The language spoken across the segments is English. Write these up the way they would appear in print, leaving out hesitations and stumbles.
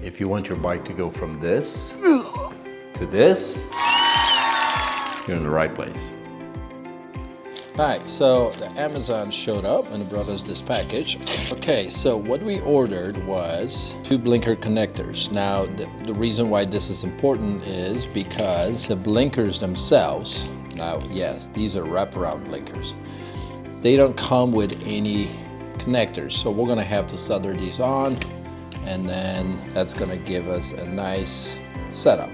If you want your bike to go from this to this, you're in the right place. Alright, so the Amazon showed up and brought us this package. Okay, so what we ordered was 2 blinker connectors. Now, the reason why this is important is because the blinkers themselves, now yes, these are wraparound blinkers. They don't come with any connectors, so we're gonna have to solder these on, and then that's gonna give us a nice setup.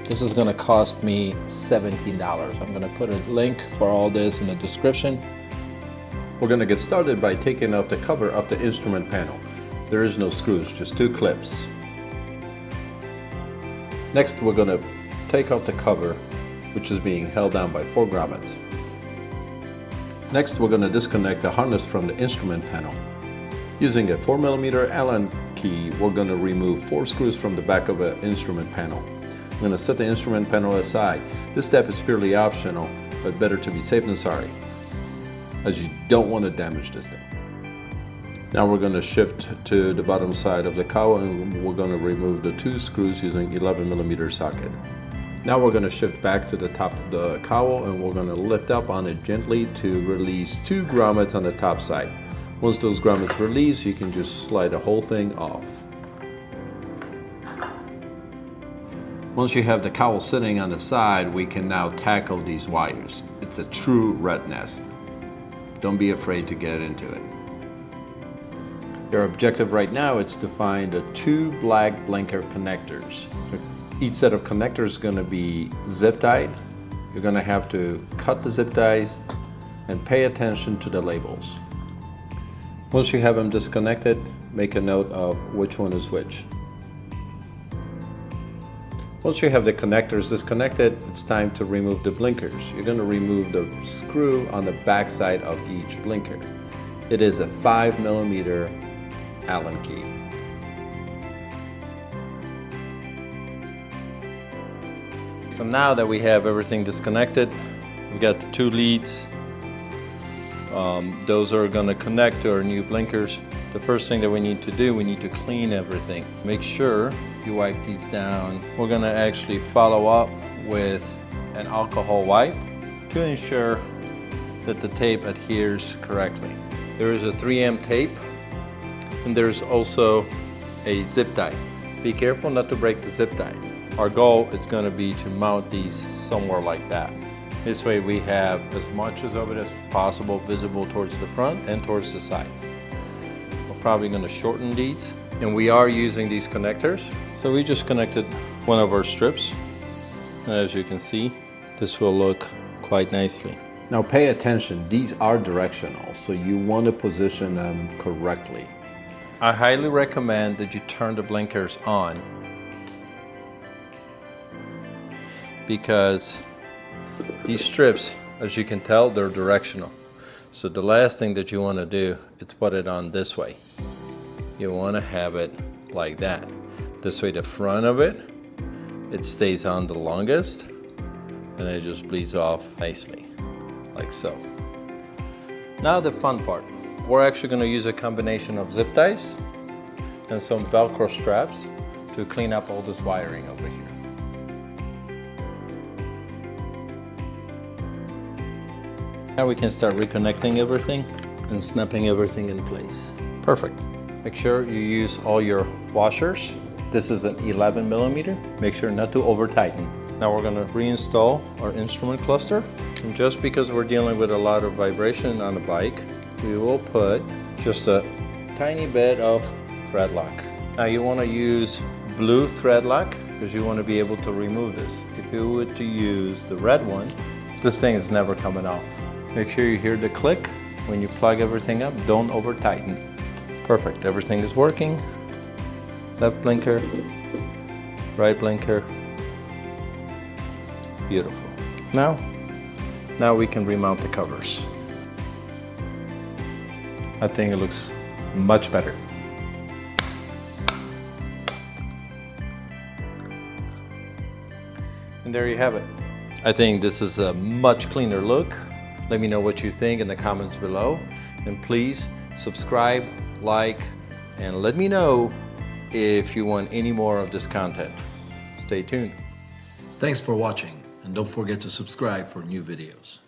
This is gonna cost me $17. I'm gonna put a link for all this in the description. We're gonna get started by taking out the cover of the instrument panel. There is no screws, just 2 clips. Next, we're gonna take out the cover, which is being held down by 4 grommets. Next, we're gonna disconnect the harness from the instrument panel. Using a 4mm Allen key, we're gonna remove 4 screws from the back of an instrument panel. I'm going to set the instrument panel aside. This step is purely optional, but better to be safe than sorry, as you don't want to damage this thing. Now we're going to shift to the bottom side of the cowl, and we're going to remove the 2 screws using 11mm socket. Now we're going to shift back to the top of the cowl, and we're going to lift up on it gently to release 2 grommets on the top side. Once those grommets release, you can just slide the whole thing off. Once you have the cowl sitting on the side, we can now tackle these wires. It's a true rat nest. Don't be afraid to get into it. Your objective right now is to find the 2 black blinker connectors. Each set of connectors is going to be zip tied. You're going to have to cut the zip ties and pay attention to the labels. Once you have them disconnected, make a note of which one is which. Once you have the connectors disconnected, it's time to remove the blinkers. You're going to remove the screw on the back side of each blinker. It is a 5mm Allen key. So now that we have everything disconnected, we've got the 2 leads. Those are going to connect to our new blinkers. The first thing that we need to do, we need to clean everything. Make sure you wipe these down. We're going to actually follow up with an alcohol wipe to ensure that the tape adheres correctly. There is a 3M tape, and there's also a zip tie. Be careful not to break the zip tie. Our goal is going to be to mount these somewhere like that. This way we have as much of it as possible visible towards the front and towards the side. We're probably going to shorten these, and we are using these connectors. So we just connected one of our strips, and as you can see, this will look quite nicely. Now pay attention, these are directional, so you want to position them correctly. I highly recommend that you turn the blinkers on, because these strips, as you can tell, they're directional. So the last thing that you want to do is put it on this way. You want to have it like that. This way the front of it stays on the longest, and it just bleeds off nicely, like so. Now the fun part. We're actually going to use a combination of zip ties and some Velcro straps to clean up all this wiring over here. Now we can start reconnecting everything and snapping everything in place. Perfect. Make sure you use all your washers. This is an 11mm. Make sure not to over tighten. Now we're going to reinstall our instrument cluster. And just because we're dealing with a lot of vibration on the bike, we will put just a tiny bit of thread lock. Now you want to use blue thread lock because you want to be able to remove this. If you were to use the red one, this thing is never coming off. Make sure you hear the click when you plug everything up. Don't over tighten. Perfect, everything is working. Left blinker, right blinker. Beautiful. Now we can remount the covers. I think it looks much better. And there you have it. I think this is a much cleaner look. Let me know what you think in the comments below. And please subscribe, like, and let me know if you want any more of this content. Stay tuned. Thanks for watching, and don't forget to subscribe for new videos.